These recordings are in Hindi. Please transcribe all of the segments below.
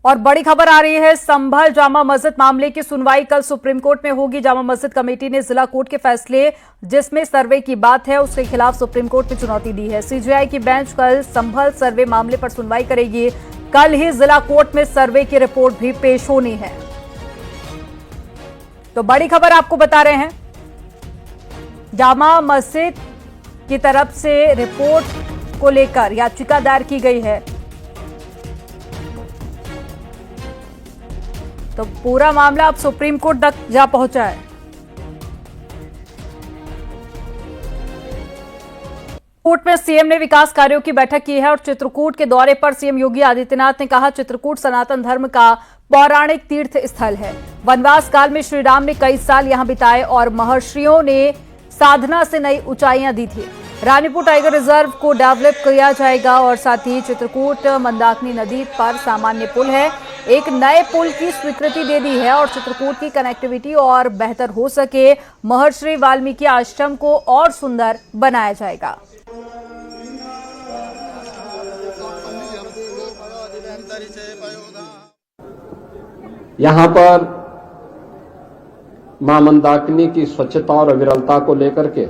और बड़ी खबर आ रही है, संभल जामा मस्जिद मामले की सुनवाई कल सुप्रीम कोर्ट में होगी। जामा मस्जिद कमेटी ने जिला कोर्ट के फैसले जिसमें सर्वे की बात है उसके खिलाफ सुप्रीम कोर्ट में चुनौती दी है। सीजेआई की बेंच कल संभल सर्वे मामले पर सुनवाई करेगी। कल ही जिला कोर्ट में सर्वे की रिपोर्ट भी पेश होनी है। तो बड़ी खबर आपको बता रहे हैं, जामा मस्जिद की तरफ से रिपोर्ट को लेकर याचिका दायर की गई है। तो पूरा मामला अब सुप्रीम कोर्ट तक जा पहुंचा है। कोर्ट में सीएम ने विकास कार्यों की बैठक की है और चित्रकूट के दौरे पर सीएम योगी आदित्यनाथ ने कहा, चित्रकूट सनातन धर्म का पौराणिक तीर्थ स्थल है। वनवास काल में श्री राम ने कई साल यहां बिताए और महर्षियों ने साधना से नई ऊंचाइयां दी थी। रानीपुर टाइगर रिजर्व को डेवलप किया जाएगा और साथ ही चित्रकूट मंदाकिनी नदी पर सामान्य पुल है, एक नए पुल की स्वीकृति दे दी है और चित्रकूट की कनेक्टिविटी और बेहतर हो सके, महर्षि वाल्मीकि आश्रम को और सुंदर बनाया जाएगा। यहाँ पर मां मंदाकिनी की स्वच्छता और अविरलता को लेकर के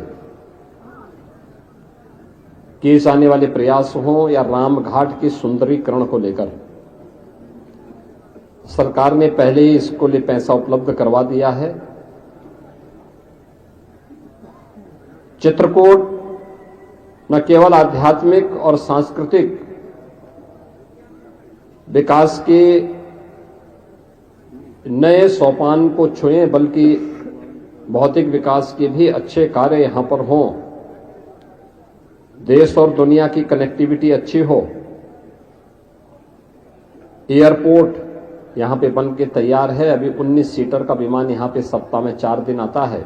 किए जाने वाले प्रयास हों या राम घाट की सुंदरीकरण को लेकर, सरकार ने पहले ही इसको लिए पैसा उपलब्ध करवा दिया है। चित्रकूट न केवल आध्यात्मिक और सांस्कृतिक विकास के नए सोपान को छुए, बल्कि भौतिक विकास के भी अच्छे कार्य यहां पर हों, देश और दुनिया की कनेक्टिविटी अच्छी हो। एयरपोर्ट यहां पे बन के तैयार है, अभी 19 सीटर का विमान यहां पे सप्ताह में 4 दिन आता है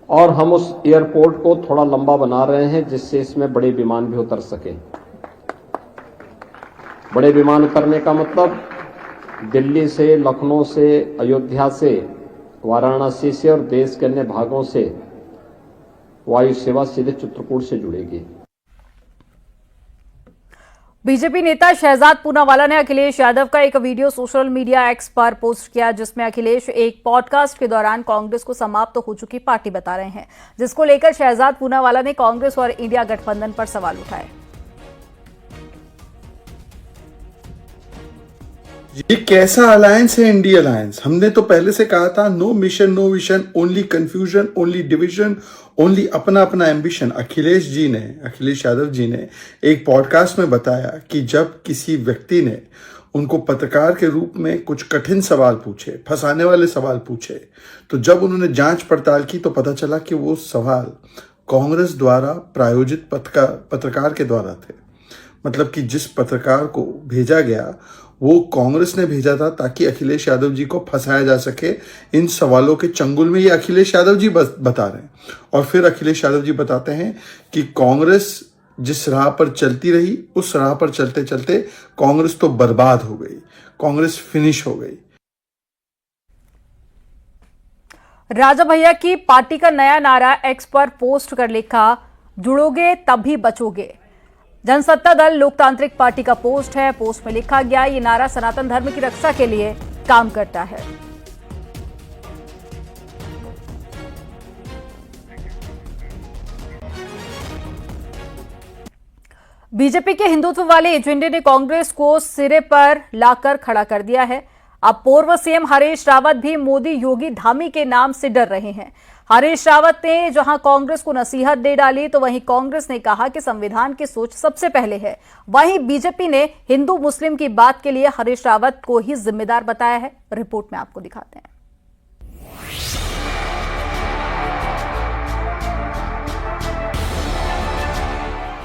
और हम उस एयरपोर्ट को थोड़ा लंबा बना रहे हैं जिससे इसमें बड़े विमान भी उतर सके। बड़े विमान उतरने का मतलब दिल्ली से, लखनऊ से, अयोध्या से, वाराणसी से और देश के अन्य भागों से वायु सेवा सीधे चित्रकूट से जुड़ेगी। बीजेपी नेता शहजाद पूनावाला ने अखिलेश यादव का एक वीडियो सोशल मीडिया एक्स पर पोस्ट किया, जिसमें अखिलेश एक पॉडकास्ट के दौरान कांग्रेस को समाप्त हो चुकी पार्टी बता रहे हैं, जिसको लेकर शहजाद पूनावाला ने कांग्रेस और इंडिया गठबंधन पर सवाल उठाए। ये कैसा अलायंस है इंडिया अलायंस? हमने तो पहले से कहा था, no mission no vision, only confusion, only division, only अपना अपना एम्बिशन। अखिलेश यादव जी ने एक पॉडकास्ट में बताया कि जब किसी व्यक्ति ने उनको पत्रकार के रूप में कुछ कठिन सवाल पूछे, फंसाने वाले सवाल पूछे, तो जब उन्होंने जांच पड़ताल की तो पता चला कि वो सवाल कांग्रेस द्वारा प्रायोजित पत्रकार के द्वारा थे। मतलब कि जिस पत्रकार को भेजा गया वो कांग्रेस ने भेजा था ताकि अखिलेश यादव जी को फंसाया जा सके। इन सवालों के चंगुल में ये अखिलेश यादव जी बता रहे हैं और फिर अखिलेश यादव जी बताते हैं कि कांग्रेस जिस राह पर चलती रही उस राह पर चलते चलते कांग्रेस तो बर्बाद हो गई, कांग्रेस फिनिश हो गई। राजा भैया की पार्टी का नया नारा एक्स पर पोस्ट कर लिखा, जुड़ोगे तभी बचोगे। जनसत्ता दल लोकतांत्रिक पार्टी का पोस्ट है। पोस्ट में लिखा गया, ये नारा सनातन धर्म की रक्षा के लिए काम करता है। बीजेपी के हिंदुत्व वाले एजेंडे ने कांग्रेस को सिरे पर लाकर खड़ा कर दिया है। अब पूर्व सीएम हरीश रावत भी मोदी, योगी, धामी के नाम से डर रहे हैं। हरीश रावत ने जहां कांग्रेस को नसीहत दे डाली तो वहीं कांग्रेस ने कहा कि संविधान की सोच सबसे पहले है। वहीं बीजेपी ने हिंदू मुस्लिम की बात के लिए हरीश रावत को ही जिम्मेदार बताया है। रिपोर्ट में आपको दिखाते हैं।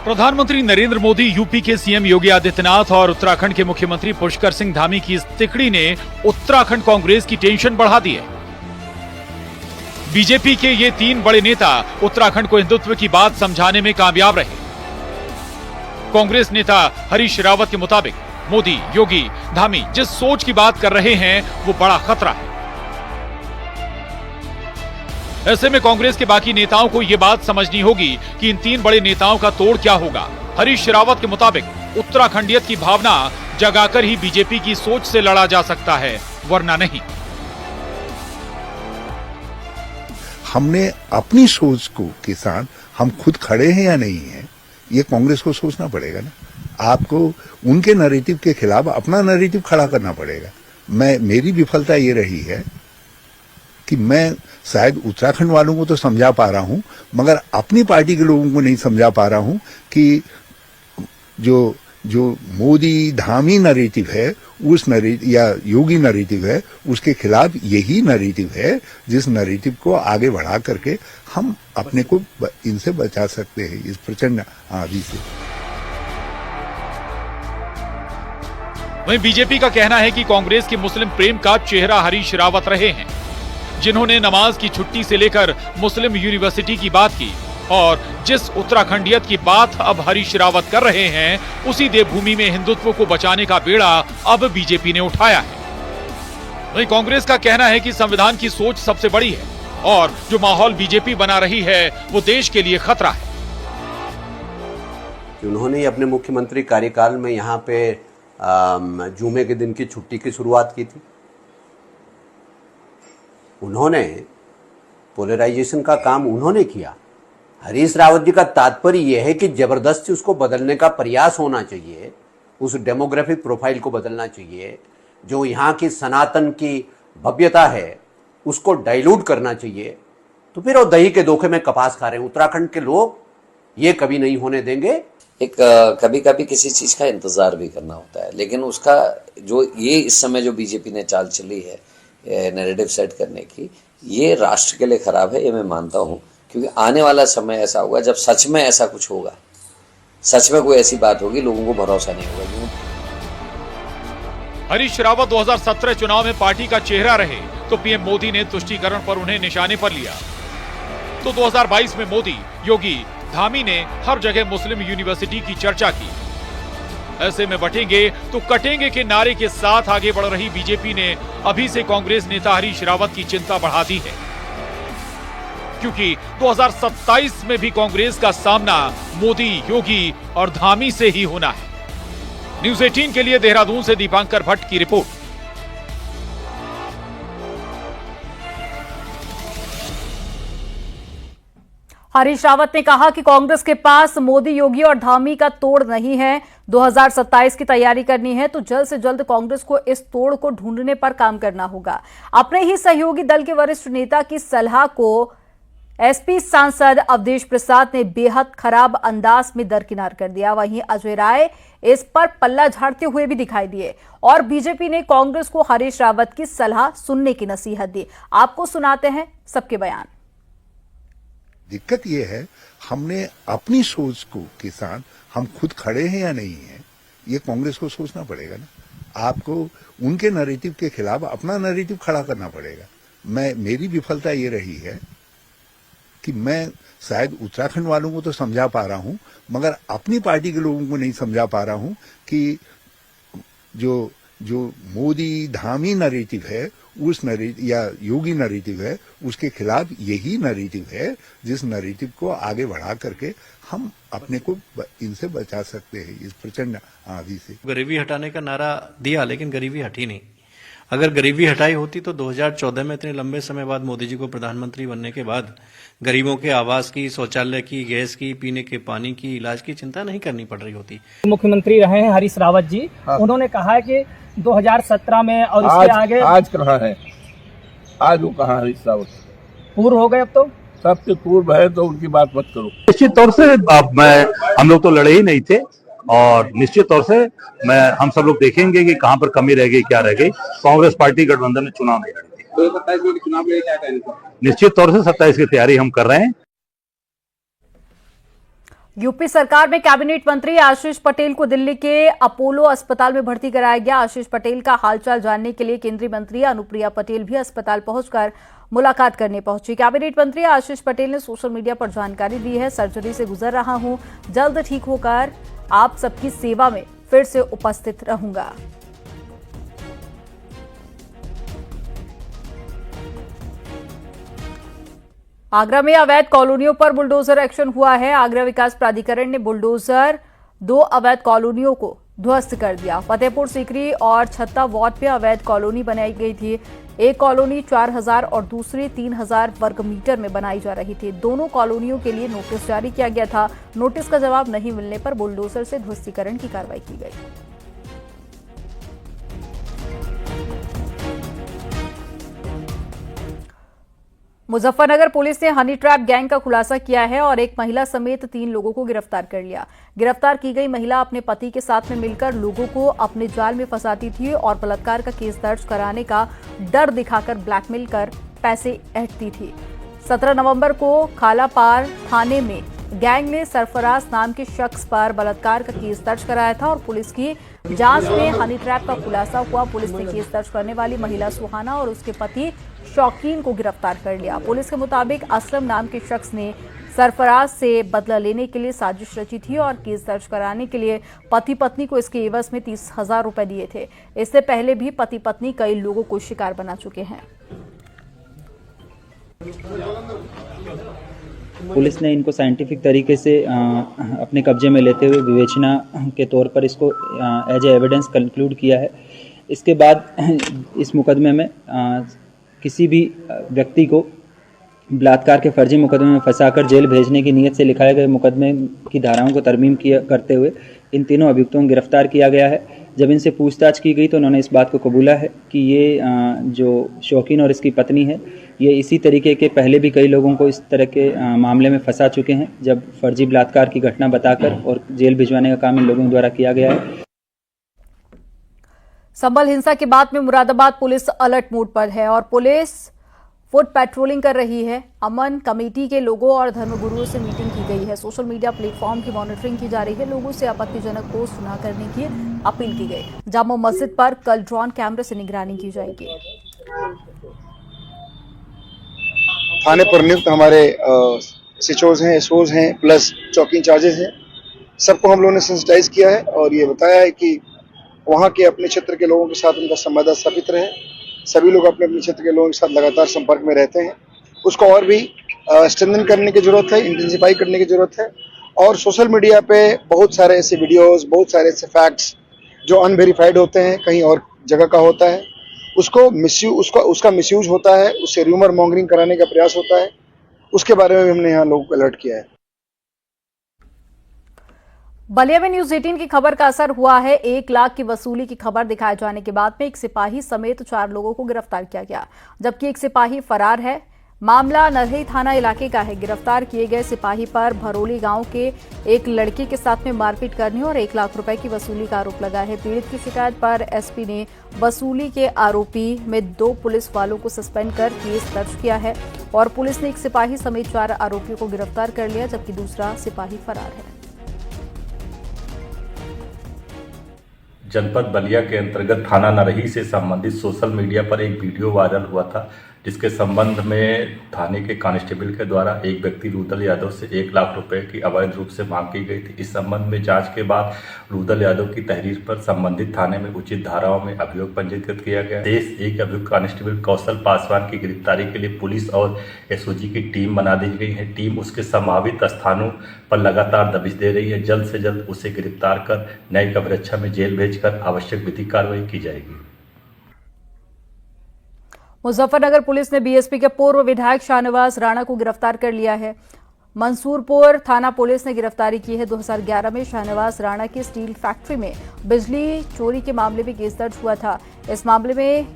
प्रधानमंत्री नरेंद्र मोदी, यूपी के सीएम योगी आदित्यनाथ और उत्तराखंड के मुख्यमंत्री पुष्कर सिंह धामी की इस तिकड़ी ने उत्तराखंड कांग्रेस की टेंशन बढ़ा दी है। बीजेपी के ये 3 बड़े नेता उत्तराखंड को हिंदुत्व की बात समझाने में कामयाब रहे। कांग्रेस नेता हरीश रावत के मुताबिक मोदी, योगी, धामी जिस सोच की बात कर रहे हैं वो बड़ा खतरा है। ऐसे में कांग्रेस के बाकी नेताओं को यह बात समझनी होगी कि इन 3 बड़े नेताओं का तोड़ क्या होगा। हरीश रावत के मुताबिक उत्तराखंडियत की भावना जगाकर ही बीजेपी की सोच से लड़ा जा सकता है, वरना नहीं। हमने अपनी सोच को के साथ हम खुद खड़े हैं या नहीं है, ये कांग्रेस को सोचना पड़ेगा ना। आपको उनके नैरेटिव के खिलाफ अपना नैरेटिव खड़ा करना पड़ेगा। मेरी विफलता ये रही है कि मैं शायद उत्तराखंड वालों को तो समझा पा रहा हूं, मगर अपनी पार्टी के लोगों को नहीं समझा पा रहा हूं कि जो मोदी धामी नैरेटिव है, उस नैरेटिव या योगी नैरेटिव है, उसके खिलाफ यही नैरेटिव है जिस नैरेटिव को आगे बढ़ा करके हम अपने को इनसे बचा सकते हैं, इस प्रचंड आंधी से। वहीं बीजेपी का कहना है कि कांग्रेस के मुस्लिम प्रेम का चेहरा हरीश रावत रहे हैं, जिन्होंने नमाज की छुट्टी से लेकर मुस्लिम यूनिवर्सिटी की बात की, और जिस उत्तराखंडियत की बात अब हरीश रावत कर रहे हैं, उसी देवभूमि में हिंदुत्व को बचाने का बेड़ा अब बीजेपी ने उठाया है। वहीं कांग्रेस का कहना है कि संविधान की सोच सबसे बड़ी है और जो माहौल बीजेपी बना रही है वो देश के लिए खतरा है। उन्होंने अपने मुख्यमंत्री कार्यकाल में यहाँ पे जुमे के दिन की छुट्टी की शुरुआत की थी। उन्होंने पोलराइजेशन का काम उन्होंने किया। हरीश रावत जी का तात्पर्य यह है कि जबरदस्ती उसको बदलने का प्रयास होना चाहिए, उस डेमोग्राफिक प्रोफाइल को बदलना चाहिए, जो यहाँ की सनातन की भव्यता है उसको डाइल्यूट करना चाहिए। तो फिर वो दही के धोखे में कपास खा रहे हैं। उत्तराखंड के लोग ये कभी नहीं होने देंगे। एक कभी कभी किसी चीज का इंतजार भी करना होता है, लेकिन उसका जो ये इस समय जो बीजेपी ने चाल चली है नैरेटिव सेट करने की, ये राष्ट्र के लिए खराब है, ये मैं मानता हूँ। क्योंकि आने वाला समय ऐसा होगा जब सच में ऐसा कुछ होगा, सच में कोई ऐसी बात होगी, लोगों को भरोसा नहीं होगा। हरीश रावत 2017 चुनाव में पार्टी का चेहरा रहे तो पीएम मोदी ने तुष्टीकरण पर उन्हें निशाने पर लिया। तो 2022 में मोदी, योगी, धामी ने हर जगह मुस्लिम यूनिवर्सिटी की चर्चा की। ऐसे में बटेंगे तो कटेंगे के नारे के साथ आगे बढ़ रही बीजेपी ने अभी से कांग्रेस नेता हरीश रावत की चिंता बढ़ा दी है, क्योंकि 2027 में भी कांग्रेस का सामना मोदी, योगी और धामी से ही होना है। न्यूज़ 18 के लिए देहरादून से दीपांकर भट्ट की रिपोर्ट। हरीश रावत ने कहा कि कांग्रेस के पास मोदी, योगी और धामी का तोड़ नहीं है। 2027 की तैयारी करनी है तो जल्द से जल्द कांग्रेस को इस तोड़ को ढूंढने पर काम करना होगा। अपने ही सहयोगी दल के वरिष्ठ नेता की सलाह को एसपी सांसद अवधेश प्रसाद ने बेहद खराब अंदाज में दरकिनार कर दिया। वहीं अजय राय इस पर पल्ला झाड़ते हुए भी दिखाई दिए और बीजेपी ने कांग्रेस को हरीश रावत की सलाह सुनने की नसीहत दी। आपको सुनाते हैं सबके बयान। दिक्कत यह है, हमने अपनी सोच को के साथ हम खुद खड़े हैं या नहीं है, ये कांग्रेस को सोचना पड़ेगा ना। आपको उनके नैरेटिव के खिलाफ अपना नैरेटिव खड़ा करना पड़ेगा। मेरी विफलता ये रही है कि मैं शायद उत्तराखंड वालों को तो समझा पा रहा हूं, मगर अपनी पार्टी के लोगों को नहीं समझा पा रहा हूं कि जो मोदी धामी नैरेटिव है, उस नैरेटिव या योगी नैरेटिव है, उसके खिलाफ यही नैरेटिव है जिस नैरेटिव को आगे बढ़ा करके हम अपने को इनसे बचा सकते हैं, इस प्रचंड आंधी से। गरीबी हटाने का नारा दिया, लेकिन गरीबी हटी नहीं। अगर गरीबी हटाई होती तो 2014 में इतने लंबे समय बाद मोदी जी को प्रधानमंत्री बनने के बाद गरीबों के आवास की, शौचालय की, गैस की, पीने के पानी की, इलाज की चिंता नहीं करनी पड़ रही होती। मुख्यमंत्री रहे हैं हरीश रावत जी। हाँ। उन्होंने कहा है कि 2017 में और इसके आगे आज कहाँ है, आज वो कहाँ हरीश रावत पूर्व हो गए। अब तो सबके पूर्व है तो उनकी बात मत करो। निश्चित तौर से हम लोग तो लड़े ही नहीं थे और निश्चित तौर से हम सब लोग देखेंगे कि कहां पर कमी रह गई, क्या रह गई। कांग्रेस पार्टी गठबंधन में चुनाव नहीं लड़ी थी। 2027 में चुनाव में क्या कहना था? निश्चित तौर से 27 की तैयारी हम कर रहे हैं। यूपी सरकार में कैबिनेट मंत्री आशीष पटेल को दिल्ली के अपोलो अस्पताल में भर्ती कराया गया। आशीष पटेल का हालचाल जानने के लिए केंद्रीय मंत्री अनुप्रिया पटेल भी अस्पताल पहुंचकर मुलाकात करने पहुंची। कैबिनेट मंत्री आशीष पटेल ने सोशल मीडिया पर जानकारी दी है, सर्जरी से गुजर रहा हूं, जल्द ठीक होकर आप सबकी सेवा में फिर से उपस्थित रहूंगा। आगरा में अवैध कॉलोनियों पर बुलडोजर एक्शन हुआ है। आगरा विकास प्राधिकरण ने बुलडोजर 2 अवैध कॉलोनियों को ध्वस्त कर दिया। फतेहपुर सीकरी और छत्ता वार्ड पे अवैध कॉलोनी बनाई गई थी। एक कॉलोनी 4000 और दूसरी 3000 वर्ग मीटर में बनाई जा रही थी। दोनों कॉलोनियों के लिए नोटिस जारी किया गया था। नोटिस का जवाब नहीं मिलने पर बुलडोजर से ध्वस्तीकरण की कार्रवाई की गई। मुजफ्फरनगर पुलिस ने हनी ट्रैप गैंग का खुलासा किया है और एक महिला समेत 3 लोगों को गिरफ्तार कर लिया। गिरफ्तार की गई महिला अपने पति के साथ में मिलकर लोगों को अपने जाल में फंसाती थी और बलात्कार का केस दर्ज कराने का डर दिखाकर ब्लैकमेल कर पैसे ऐंठती थी। 17 नवंबर को खालापार थाने में गैंग ने सरफराज नाम के शख्स पर बलात्कार का केस दर्ज कराया था और पुलिस की जांच में हनी ट्रैप का खुलासा हुआ। पुलिस ने केस दर्ज करने वाली महिला सुहाना और उसके पति शौकीन को गिरफ्तार कर लिया। पुलिस के मुताबिक असलम नाम के शख्स ने सरफराज से बदला लेने के लिए साजिश रची थी और केस दर्ज कराने के लिए पति पत्नी को इसके एवज में 30,000 रुपए दिए थे। इससे पहले भी पति पत्नी कई लोगों को शिकार बना चुके हैं। पुलिस ने इनको साइंटिफिक तरीके से अपने कब्जे में लेते हुए विवेचना के तौर पर इसको एज ए एविडेंस कंक्लूड किया है। इसके बाद इस मुकदमे में किसी भी व्यक्ति को बलात्कार के फर्जी मुकदमे में फंसाकर जेल भेजने की नीयत से लिखाए गए मुकदमे की धाराओं को तरमीम करते हुए इन तीनों अभियुक्तों को गिरफ्तार किया गया है। जब इनसे पूछताछ की गई तो उन्होंने इस बात को कबूला है कि ये जो शौकीन और इसकी पत्नी है ये इसी तरीके के पहले भी कई लोगों को इस तरह के मामले में फंसा चुके हैं, जब फर्जी बलात्कार की घटना बताकर और जेल भिजवाने का काम इन लोगों द्वारा किया गया है। संभल हिंसा के बाद में मुरादाबाद पुलिस अलर्ट मोड पर है और पुलिस फुट पेट्रोलिंग कर रही है। अमन कमेटी के लोगों और धर्मगुरुओं से मीटिंग की गई है। सोशल मीडिया प्लेटफॉर्म की मॉनिटरिंग की जा रही है। लोगों से आपत्तिजनक पोस्ट न करने की अपील की गई। जामा मस्जिद पर कल ड्रोन कैमरे से निगरानी की जाएगी। थाने पर नियुक्त हमारे एसएचओज हैं, एसओज हैं, प्लस चौकी इंचार्जेस हैं, सबको हम लोगों ने सेंसिटाइज किया है और ये बताया है कि वहाँ के अपने क्षेत्र के लोगों के साथ उनका संवाद स्थापित रहे। सभी लोग अपने अपने क्षेत्र के लोगों के साथ लगातार संपर्क में रहते हैं। उसको और भी स्ट्रेंथन करने की जरूरत है, इंटेंसिफाई करने की जरूरत है। और सोशल मीडिया पे बहुत सारे ऐसे वीडियोस, बहुत सारे ऐसे फैक्ट्स जो अनवेरिफाइड होते हैं, कहीं और जगह का होता है, उसका मिसयूज होता है, उससे र्यूमर मॉन्गरिंग कराने का प्रयास होता है। उसके बारे में भी हमने यहाँ लोगों को अलर्ट किया है। बलिया में न्यूज 18 की खबर का असर हुआ है। 1 लाख की वसूली की खबर दिखाए जाने के बाद में एक सिपाही समेत 4 लोगों को गिरफ्तार किया गया, जबकि एक सिपाही फरार है। मामला नरही थाना इलाके का है। गिरफ्तार किए गए सिपाही पर भरोली गांव के एक लड़के के साथ में मारपीट करने और 1 लाख रुपए की वसूली का आरोप लगा है। पीड़ित की शिकायत पर एसपी ने वसूली के आरोपी में 2 पुलिस वालों को सस्पेंड कर केस दर्ज किया है और पुलिस ने एक सिपाही समेत 4 आरोपियों को गिरफ्तार कर लिया, जबकि दूसरा सिपाही फरार है। जनपद बलिया के अंतर्गत थाना नरही से संबंधित सोशल मीडिया पर एक वीडियो वायरल हुआ था, जिसके संबंध में थाने के कांस्टेबल के द्वारा एक व्यक्ति रुदल यादव से 1 लाख रुपए की अवैध रूप से मांग की गई थी। इस संबंध में जांच के बाद रुदल यादव की तहरीर पर संबंधित थाने में उचित धाराओं में अभियोग पंजीकृत किया गया। शेष एक अभियुक्त कांस्टेबल कौशल पासवान की गिरफ्तारी के लिए पुलिस और एसओजी की टीम बना दी गई है। टीम उसके संभावित स्थानों पर लगातार दबिश दे रही है। जल्द से जल्द उसे गिरफ्तार कर न्यायिक अभिरक्षा में जेल भेजकर आवश्यक विधिक कार्रवाई की जाएगी। मुजफ्फरनगर पुलिस ने बीएसपी के पूर्व विधायक शाहनवाज राणा को गिरफ्तार कर लिया है। मंसूरपुर थाना पुलिस ने गिरफ्तारी की है। 2011 में शाहनवाज राणा की स्टील फैक्ट्री में बिजली चोरी के मामले में केस दर्ज हुआ था। इस मामले में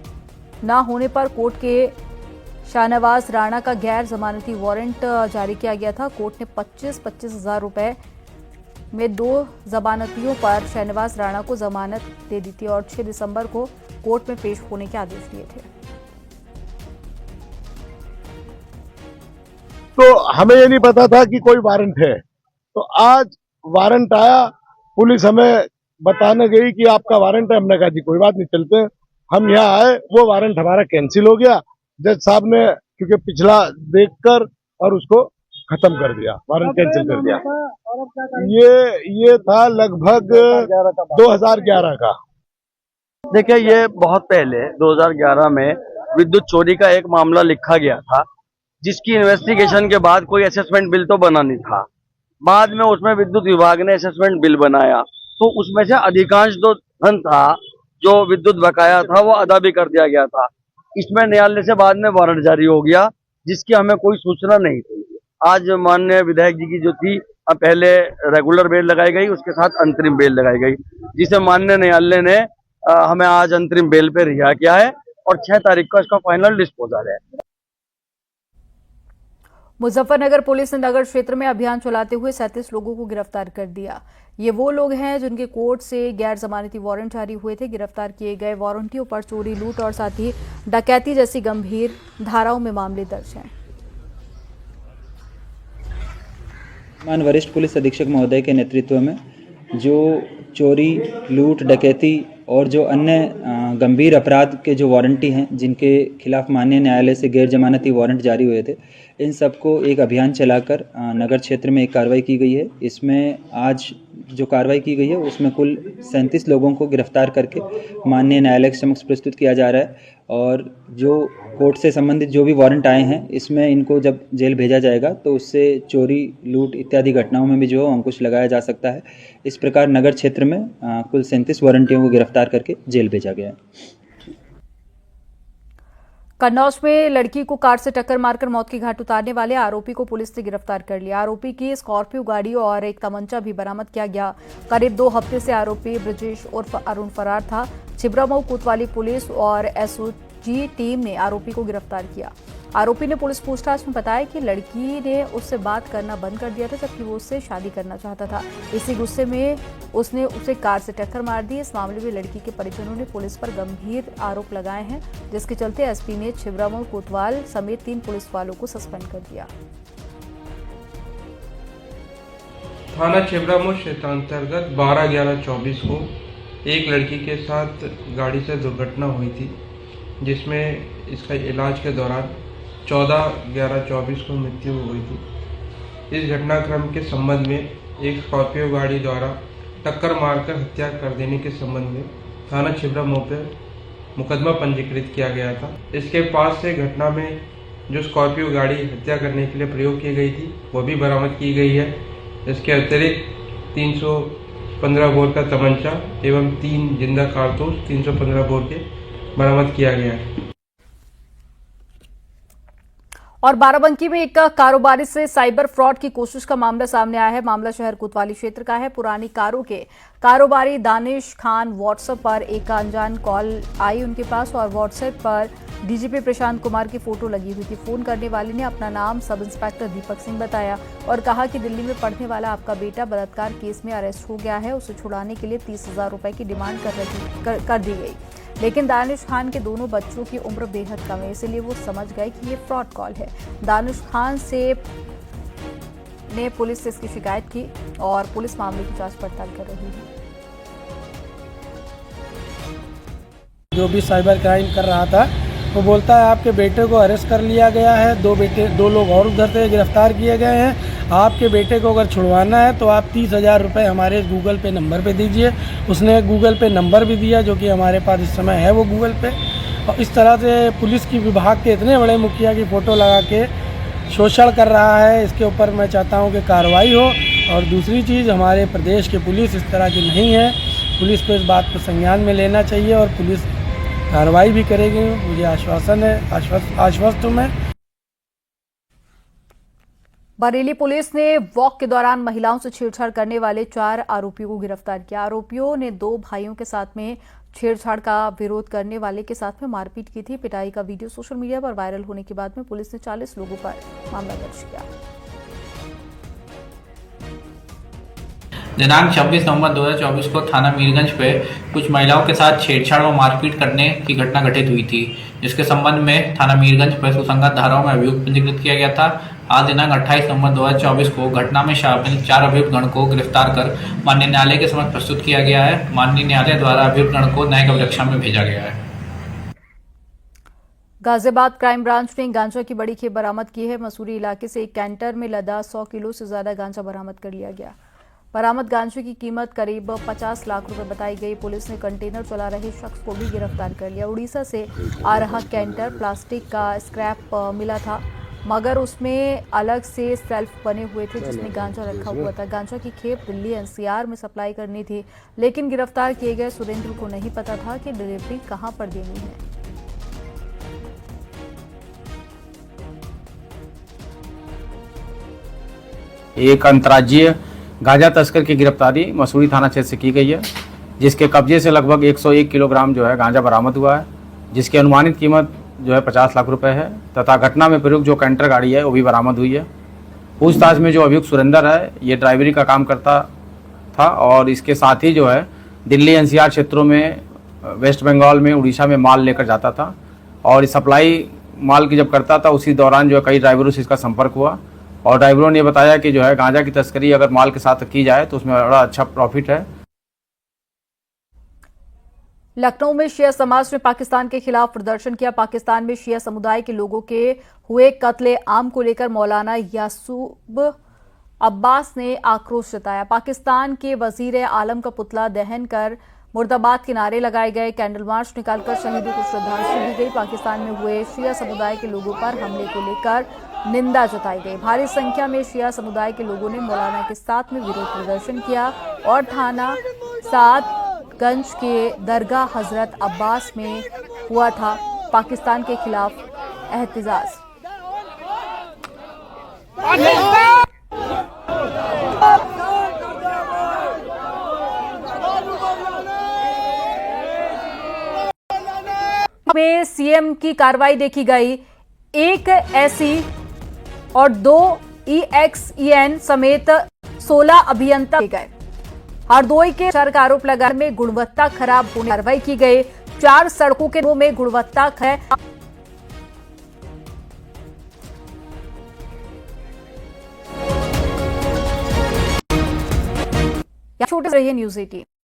न होने पर कोर्ट के शाहनवाज राणा का गैर जमानती वारंट जारी किया गया था। कोर्ट ने 25-25 हजार रुपए में 2 जमानतियों पर शाहनवाज राणा को जमानत दे दी थी और 6 दिसंबर को कोर्ट में पेश होने के आदेश दिए थे। तो हमें ये नहीं पता था कि कोई वारंट है, तो आज वारंट आया, पुलिस हमें बताने गई कि आपका वारंट है। हमने कहा जी कोई बात नहीं, चलते हैं। हम यहाँ आए, वो वारंट हमारा कैंसिल हो गया। जज साहब ने क्योंकि पिछला देखकर और उसको खत्म कर दिया, वारंट कैंसिल कर दिया। ये था लगभग 2011 का। देखिए, ये बहुत पहले 2011 में विद्युत चोरी का एक मामला लिखा गया था, जिसकी इन्वेस्टिगेशन के बाद कोई असेसमेंट बिल तो बना नहीं था। बाद में उसमें विद्युत विभाग ने असेसमेंट बिल बनाया, तो उसमें से अधिकांश जो धन था, जो विद्युत बकाया था, वो अदा भी कर दिया गया था। इसमें न्यायालय से बाद में वारंट जारी हो गया, जिसकी हमें कोई सूचना नहीं थी। आज माननीय विधायक जी की जो थी, पहले रेगुलर बेल लगाई गई, उसके साथ अंतरिम बेल लगाई गई, जिसे माननीय न्यायालय ने हमें आज अंतरिम बेल पे रिहा किया है और 6 तारीख को इसका फाइनल डिस्पोजल है। मुजफ्फरनगर पुलिस ने नगर क्षेत्र में अभियान चलाते हुए 37 लोगों को गिरफ्तार कर दिया। ये वो लोग हैं जिनके कोर्ट से गैर जमानती वारंट जारी हुए थे। गिरफ्तार किए गए वारंटियों पर चोरी, लूट और साथ ही डकैती जैसी गंभीर धाराओं में मामले दर्ज हैं। मान वरिष्ठ पुलिस अधीक्षक महोदय के नेतृत्व में जो चोरी, लूट, डकैती और जो अन्य गंभीर अपराध के जो वारंटी हैं, जिनके खिलाफ माननीय न्यायालय से गैर जमानती वारंट जारी हुए थे, इन सबको एक अभियान चलाकर नगर क्षेत्र में एक कार्रवाई की गई है। इसमें आज जो कार्रवाई की गई है उसमें कुल 37 लोगों को गिरफ्तार करके माननीय न्यायालय के समक्ष प्रस्तुत किया जा रहा है। और जो कोर्ट से संबंधित जो भी वारंट आए हैं, इसमें इनको जब जेल भेजा जाएगा तो उससे चोरी, लूट इत्यादि घटनाओं में भी जो अंकुश लगाया जा सकता है। इस प्रकार नगर क्षेत्र में कुल 37 वारंटियों को गिरफ्तार करके जेल भेजा गया है। कन्नौज में लड़की को कार से टक्कर मारकर मौत की घाट उतारने वाले आरोपी को पुलिस ने गिरफ्तार कर लिया। आरोपी की स्कॉर्पियो गाड़ी और एक तमंचा भी बरामद किया गया। करीब 2 हफ्ते से आरोपी ब्रजेश उर्फ अरुण फरार था। छिबरामऊ कोतवाली पुलिस और एसओजी टीम ने आरोपी को गिरफ्तार किया। आरोपी ने पुलिस पूछताछ में बताया कि लड़की ने उससे बात करना बंद कर दिया था, जबकि वो उससे शादी करना चाहता था। इसी गुस्से में उसने उसे कार से टक्कर मार दी। इस मामले में लड़की के परिजनों ने पुलिस पर गंभीर आरोप लगाए हैं, जिसके चलते एसपी ने छिबरामऊ कोतवाल समेत 3 पुलिस वालों को सस्पेंड कर दिया। थाना छिबरामऊ क्षेत्र अंतर्गत 12/11/24 को एक लड़की के साथ गाड़ी से दुर्घटना हुई थी, जिसमें इसका इलाज के दौरान 14/11/24 को मृत्यु हो गई थी। इस घटनाक्रम के संबंध में एक स्कॉर्पियो गाड़ी द्वारा टक्कर मारकर हत्या कर देने के संबंध में थाना छिबरामऊ पर मुकदमा पंजीकृत किया गया था। इसके पास से घटना में जो स्कॉर्पियो गाड़ी हत्या करने के लिए प्रयोग की गई थी, वो भी बरामद की गई है। इसके अतिरिक्त 315 बोर का तमंचा एवं 3 जिंदा कारतूस 315 बोर के बरामद किया गया है। और बाराबंकी में एक कारोबारी से साइबर फ्रॉड की कोशिश का मामला सामने आया है। मामला शहर कोतवाली क्षेत्र का है। पुरानी कारों के कारोबारी दानिश खान व्हाट्सएप पर एक अनजान कॉल आई उनके पास और व्हाट्सएप पर डीजीपी प्रशांत कुमार की फोटो लगी हुई थी। फोन करने वाले ने अपना नाम सब इंस्पेक्टर दीपक सिंह बताया और कहा कि दिल्ली में पढ़ने वाला आपका बेटा बलात्कार केस में अरेस्ट हो गया है। उसे छुड़ाने के लिए 30,000 रुपए की डिमांड कर दी गई, लेकिन दानिश खान के दोनों बच्चों की उम्र बेहद कम है, इसलिए वो समझ गए कि ये फ्रॉड कॉल है। दानिश खान ने पुलिस से इसकी शिकायत की और पुलिस मामले की जांच पड़ताल कर रही है। जो भी साइबर क्राइम कर रहा था वो बोलता है आपके बेटे को अरेस्ट कर लिया गया है, 2 लोग और उधर से गिरफ्तार किए गए हैं। आपके बेटे को अगर छुड़वाना है तो आप 30,000 रुपये हमारे गूगल पे नंबर पे दीजिए। उसने गूगल पे नंबर भी दिया, जो कि हमारे पास इस समय है वो गूगल पे। और इस तरह से पुलिस की विभाग के इतने बड़े मुखिया की फ़ोटो लगा के शोषण कर रहा है। इसके ऊपर मैं चाहता हूँ कि कार्रवाई हो। और दूसरी चीज़, हमारे प्रदेश की पुलिस इस तरह की नहीं है। पुलिस को इस बात को संज्ञान में लेना चाहिए और पुलिस कार्रवाई भी करेगी, मुझे आश्वासन है, आश्वस्त हूँ मैं। बरेली पुलिस ने वॉक के दौरान महिलाओं से छेड़छाड़ करने वाले 4 आरोपियों को गिरफ्तार किया। आरोपियों ने 2 भाइयों के साथ में छेड़छाड़ का विरोध करने वाले के साथ में मारपीट की थी। पिटाई का वीडियो सोशल मीडिया पर वायरल होने के बाद में पुलिस ने 40 लोगों पर मामला दर्ज किया। दिनांक 26 नवंबर 2024 को थाना मीरगंज पे कुछ महिलाओं के साथ छेड़छाड़ व मारपीट करने की घटना घटित हुई थी, जिसके संबंध में थाना मीरगंज पर सुसंगत धाराओं में अभियुक्त पंजीकृत किया गया था। आज दिनांक 28 नवंबर 2024 को घटना में शामिल 4 अभियुक्त गण को गिरफ्तार कर माननीय न्यायालय के समक्ष प्रस्तुत किया गया है। माननीय न्यायालय द्वारा अभियुक्त गण को न्यायिक अभिरक्षा में भेजा गया है। गाजियाबाद क्राइम ब्रांच ने गांजा की बड़ी खेप बरामद की है। मसूरी इलाके से एक कैंटर में लदा 100 किलो से ज्यादा गांजा बरामद कर लिया गया। बरामद गांजे की कीमत करीब 50 लाख रुपए बताई गई। पुलिस ने कंटेनर चला रहे शख्स को भी गिरफ्तार कर लिया। उड़ीसा से आ रहा कैंटर प्लास्टिक का स्क्रैप मिला था। मगर उसमें अलग से सेल्फ बने हुए थे जिसमें गांजा रखा हुआ था। गांजा की खेप दिल्ली एनसीआर में सप्लाई करनी थी, लेकिन गिरफ्तार किए गए सुरेंद्र को नहीं पता था कि डिलीवरी कहां पर देनी है। एक अंतर्राज्यीय गांजा तस्कर की गिरफ्तारी मसूरी थाना क्षेत्र से की गई है, जिसके कब्जे से लगभग 101 किलोग्राम जो है गांजा बरामद हुआ है, जिसकी अनुमानित कीमत जो है 50 लाख रुपए है तथा घटना में प्रयुक्त जो कैंटर गाड़ी है वो भी बरामद हुई है। पूछताछ में जो अभियुक्त सुरेंद्र है ये ड्राइवरी का काम करता था और इसके साथ ही जो है दिल्ली एनसीआर क्षेत्रों में, वेस्ट बंगाल में, उड़ीसा में माल लेकर जाता था और इस सप्लाई माल की जब करता था उसी दौरान जो है कई ड्राइवरों से इसका संपर्क हुआ और ड्राइवरों ने बताया कि जो है गांजा की तस्करी अगर माल के साथ की जाए तो उसमें बड़ा अच्छा प्रॉफिट है। लखनऊ में शिया समाज ने पाकिस्तान के खिलाफ प्रदर्शन किया। पाकिस्तान में शिया समुदाय के लोगों के हुए कत्ले आम को लेकर मौलाना यासूब अब्बास ने आक्रोश जताया। पाकिस्तान के वजीर आलम का पुतला दहन कर मुर्दाबाद के नारे लगाए गए। कैंडल मार्च निकालकर शहीदों को श्रद्धांजलि दी गई। पाकिस्तान में हुए शिया समुदाय के लोगों पर हमले को लेकर निंदा जताई गई। भारी संख्या में शिया समुदाय के लोगों ने मौलाना के साथ में विरोध प्रदर्शन किया और थाना सादगंज के दरगाह हजरत अब्बास में हुआ था पाकिस्तान के खिलाफ एहतजाज। में सीएम की कार्रवाई देखी गई। एक एसई और 2 EXEN समेत 16 अभियंता गए। हरदोई के सर का आरोप लगाने में गुणवत्ता खराब होने की कार्रवाई की गई। 4 सड़कों के में गुणवत्ता है। छोटे रहिए न्यूज़ 18।